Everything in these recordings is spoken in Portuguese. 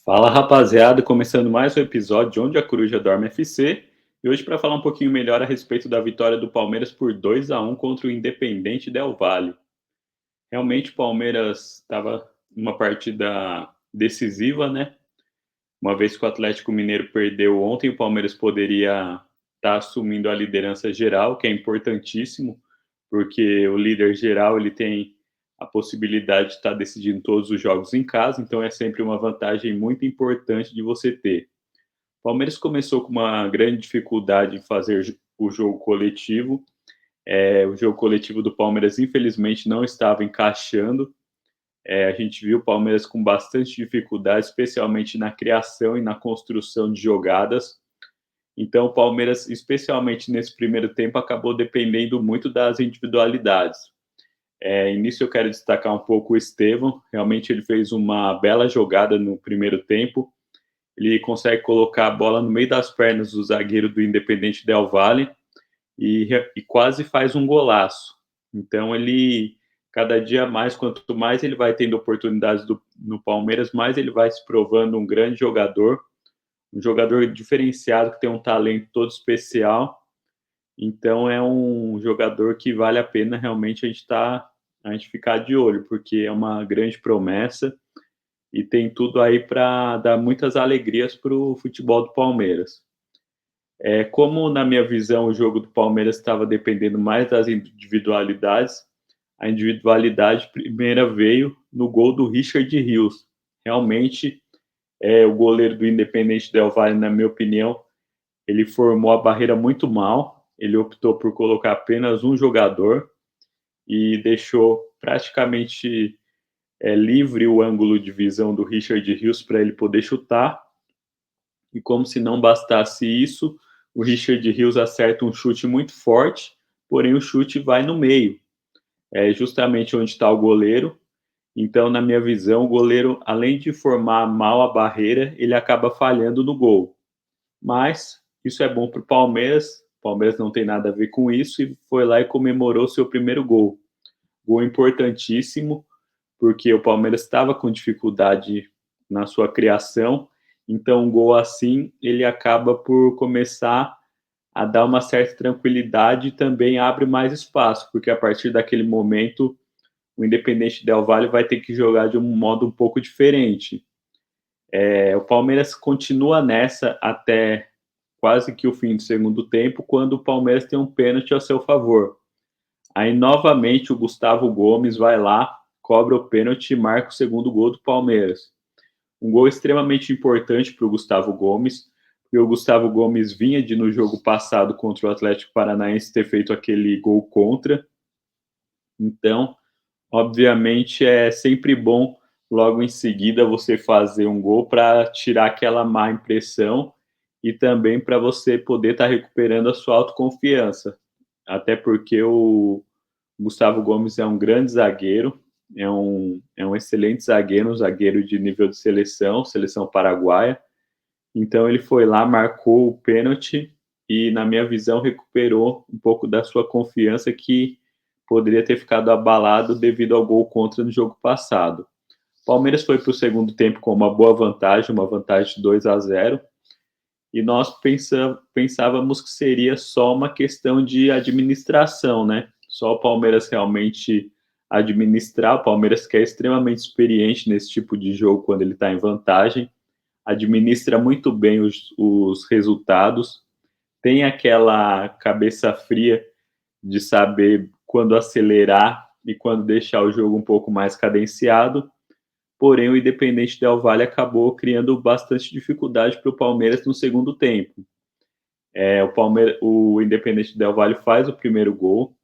Fala rapaziada, começando mais um episódio de Onde a Coruja Dorme FC. E hoje para falar um pouquinho melhor a respeito da vitória do Palmeiras por 2-1 contra o Independente Del Valle. Realmente o Palmeiras estava numa partida decisiva, né? Uma vez que o Atlético Mineiro perdeu ontem, o Palmeiras poderia estar assumindo a liderança geral, que é importantíssimo, porque o líder geral ele tem a possibilidade de estar decidindo todos os jogos em casa, então é sempre uma vantagem muito importante de você ter. O Palmeiras começou com uma grande dificuldade em fazer o jogo coletivo. O jogo coletivo do Palmeiras, infelizmente, não estava encaixando. A gente viu o Palmeiras com bastante dificuldade, especialmente na criação e na construção de jogadas. Então, o Palmeiras, especialmente nesse primeiro tempo, acabou dependendo muito das individualidades. Início eu quero destacar um pouco o Estevão. Realmente ele fez uma bela jogada no primeiro tempo. Ele consegue colocar a bola no meio das pernas do zagueiro do Independente Del Valle e quase faz um golaço. Então ele, cada dia mais, quanto mais ele vai tendo oportunidades no Palmeiras, mais ele vai se provando um grande jogador, um jogador diferenciado que tem um talento todo especial. Então é um jogador que vale a pena realmente a gente ficar de olho, porque é uma grande promessa e tem tudo aí para dar muitas alegrias para o futebol do Palmeiras. Como, na minha visão, o jogo do Palmeiras estava dependendo mais das individualidades, a individualidade primeira veio no gol do Richard Rios. Realmente, o goleiro do Independente Del Valle, na minha opinião, ele formou a barreira muito mal. Ele optou por colocar apenas um jogador e deixou praticamente livre o ângulo de visão do Richard Rios para ele poder chutar. E como se não bastasse isso, o Richard Rios acerta um chute muito forte, porém o chute vai no meio, justamente onde está o goleiro. Então, na minha visão, o goleiro, além de formar mal a barreira, ele acaba falhando no gol. Mas isso é bom para o Palmeiras. O Palmeiras não tem nada a ver com isso e foi lá e comemorou seu primeiro gol. Gol importantíssimo, porque o Palmeiras estava com dificuldade na sua criação, então um gol assim ele acaba por começar a dar uma certa tranquilidade e também abre mais espaço, porque a partir daquele momento o Independente Del Valle vai ter que jogar de um modo um pouco diferente. O Palmeiras continua nessa até quase que o fim do segundo tempo, quando o Palmeiras tem um pênalti a seu favor. Aí, novamente, o Gustavo Gomes vai lá, cobra o pênalti e marca o segundo gol do Palmeiras. Um gol extremamente importante para o Gustavo Gomes, porque o Gustavo Gomes vinha de, no jogo passado contra o Atlético Paranaense, ter feito aquele gol contra. Então, obviamente, é sempre bom, logo em seguida, você fazer um gol para tirar aquela má impressão e também para você poder estar recuperando a sua autoconfiança. Até porque o Gustavo Gomes é um grande zagueiro, é um excelente zagueiro, um zagueiro de nível de seleção paraguaia. Então ele foi lá, marcou o pênalti e, na minha visão, recuperou um pouco da sua confiança que poderia ter ficado abalado devido ao gol contra no jogo passado. O Palmeiras foi para o segundo tempo com uma vantagem de 2-0, e nós pensávamos que seria só uma questão de administração, né? Só o Palmeiras realmente administrar. O Palmeiras, que é extremamente experiente nesse tipo de jogo quando ele está em vantagem, administra muito bem os resultados, tem aquela cabeça fria de saber quando acelerar e quando deixar o jogo um pouco mais cadenciado. Porém, o Independente Del Valle acabou criando bastante dificuldade para o Palmeiras no segundo tempo. O Independente Del Valle faz o primeiro gol,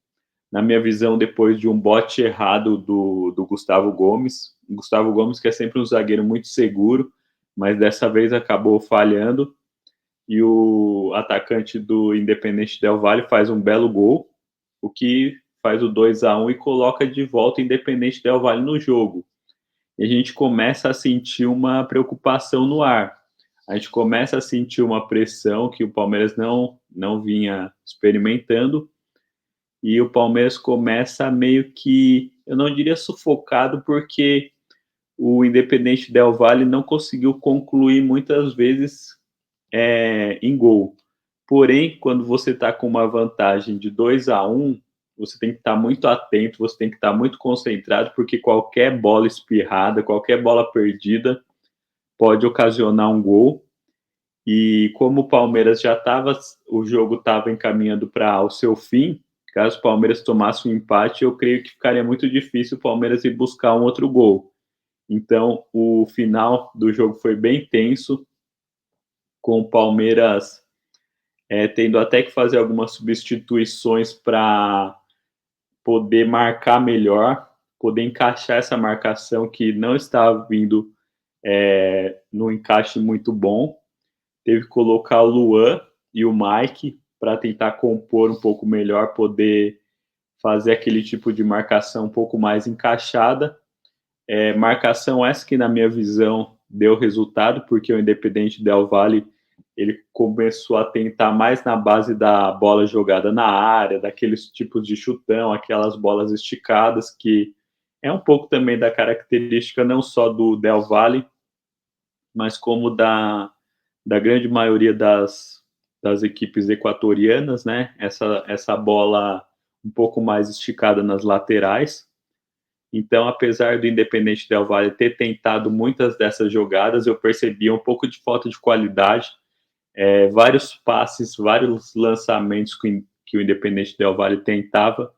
na minha visão, depois de um bote errado do Gustavo Gomes. O Gustavo Gomes, que é sempre um zagueiro muito seguro, mas dessa vez acabou falhando. E o atacante do Independente Del Valle faz um belo gol, o que faz o 2-1 e coloca de volta o Independente Del Valle no jogo. E a gente começa a sentir uma preocupação no ar. A gente começa a sentir uma pressão que o Palmeiras não vinha experimentando, e o Palmeiras começa meio que, eu não diria sufocado, porque o Independente Del Valle não conseguiu concluir muitas vezes em gol. Porém, quando você está com uma vantagem de 2-1, você tem que estar muito atento, você tem que estar muito concentrado, porque qualquer bola espirrada, qualquer bola perdida pode ocasionar um gol. E como o Palmeiras já estava, o jogo estava encaminhando para o seu fim, caso o Palmeiras tomasse um empate, eu creio que ficaria muito difícil o Palmeiras ir buscar um outro gol. Então, o final do jogo foi bem tenso, com o Palmeiras tendo até que fazer algumas substituições para poder marcar melhor, poder encaixar essa marcação que não estava vindo no encaixe muito bom. Teve que colocar o Luan e o Mike para tentar compor um pouco melhor, poder fazer aquele tipo de marcação um pouco mais encaixada. Marcação essa que, na minha visão, deu resultado, porque o Independente Del Valle ele começou a tentar mais na base da bola jogada na área, daqueles tipos de chutão, aquelas bolas esticadas, que é um pouco também da característica não só do Del Valle, mas como da grande maioria das equipes equatorianas, né? Essa bola um pouco mais esticada nas laterais. Então, apesar do Independente Del Valle ter tentado muitas dessas jogadas, eu percebia um pouco de falta de qualidade, vários passes, vários lançamentos que o Independente Del Valle tentava,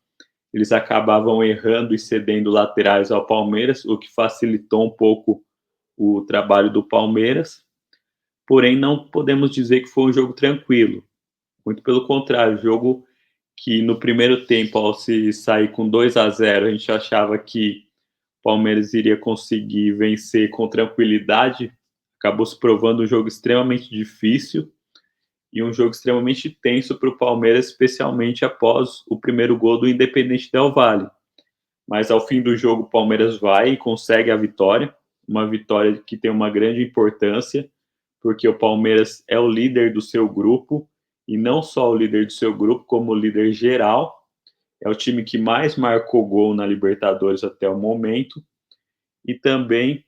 eles acabavam errando e cedendo laterais ao Palmeiras, o que facilitou um pouco o trabalho do Palmeiras. Porém, não podemos dizer que foi um jogo tranquilo. Muito pelo contrário, jogo que no primeiro tempo, ao se sair com 2-0, a gente achava que o Palmeiras iria conseguir vencer com tranquilidade, acabou se provando um jogo extremamente difícil e um jogo extremamente tenso para o Palmeiras, especialmente após o primeiro gol do Independente Del Valle. Mas ao fim do jogo, o Palmeiras vai e consegue a vitória, uma vitória que tem uma grande importância, porque o Palmeiras é o líder do seu grupo, e não só o líder do seu grupo, como o líder geral. É o time que mais marcou gol na Libertadores até o momento, e também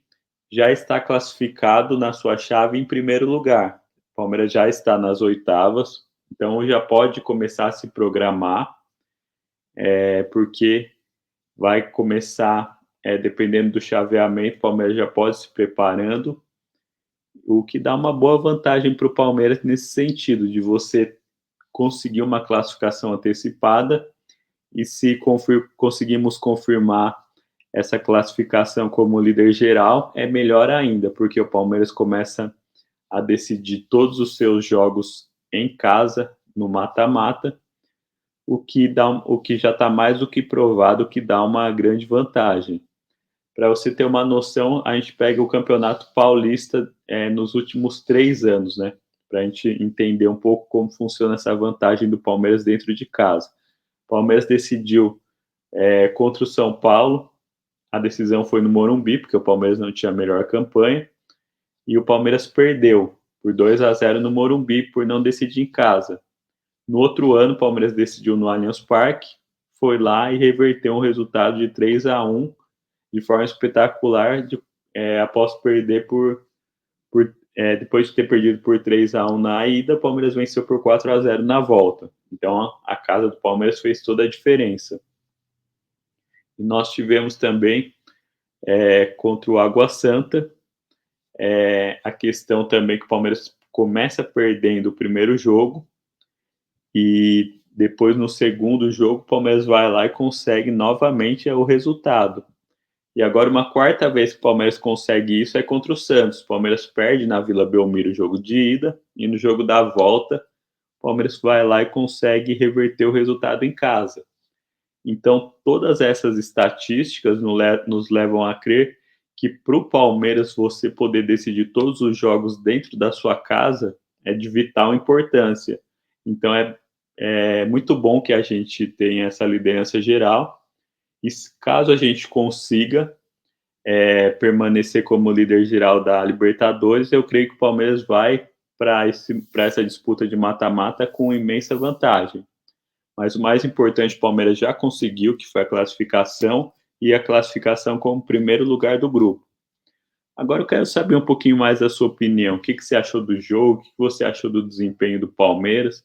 já está classificado na sua chave em primeiro lugar. O Palmeiras já está nas oitavas, então já pode começar a se programar, porque vai começar, dependendo do chaveamento, o Palmeiras já pode se preparando, o que dá uma boa vantagem para o Palmeiras nesse sentido, de você conseguir uma classificação antecipada, e se conseguimos confirmar essa classificação como líder geral, é melhor ainda, porque o Palmeiras começa a decidir todos os seus jogos em casa, no mata-mata, o que já está mais do que provado que dá uma grande vantagem. Para você ter uma noção, a gente pega o Campeonato Paulista nos últimos 3 anos, né? Para a gente entender um pouco como funciona essa vantagem do Palmeiras dentro de casa. O Palmeiras decidiu contra o São Paulo, a decisão foi no Morumbi, porque o Palmeiras não tinha a melhor campanha, e o Palmeiras perdeu por 2-0 no Morumbi, por não decidir em casa. No outro ano, o Palmeiras decidiu no Allianz Parque, foi lá e reverteu um resultado de 3-1 de forma espetacular, após perder depois de ter perdido por 3-1 na ida, o Palmeiras venceu por 4-0 na volta. Então, a casa do Palmeiras fez toda a diferença. E nós tivemos também, contra o Água Santa, a questão também que o Palmeiras começa perdendo o primeiro jogo, e depois no segundo jogo o Palmeiras vai lá e consegue novamente o resultado. E agora uma quarta vez que o Palmeiras consegue isso é contra o Santos. O Palmeiras perde na Vila Belmiro o jogo de ida, e no jogo da volta o Palmeiras vai lá e consegue reverter o resultado em casa. Então todas essas estatísticas nos levam a crer que para o Palmeiras você poder decidir todos os jogos dentro da sua casa é de vital importância. Então é muito bom que a gente tenha essa liderança geral, e caso a gente consiga permanecer como líder geral da Libertadores, eu creio que o Palmeiras vai para essa disputa de mata-mata com imensa vantagem. Mas o mais importante, o Palmeiras já conseguiu, que foi a classificação, e a classificação como primeiro lugar do grupo. Agora eu quero saber um pouquinho mais da sua opinião. O que que você achou do jogo? O que que você achou do desempenho do Palmeiras?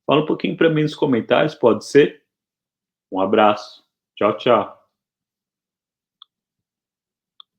Fala um pouquinho para mim nos comentários, pode ser? Um abraço. Tchau, tchau.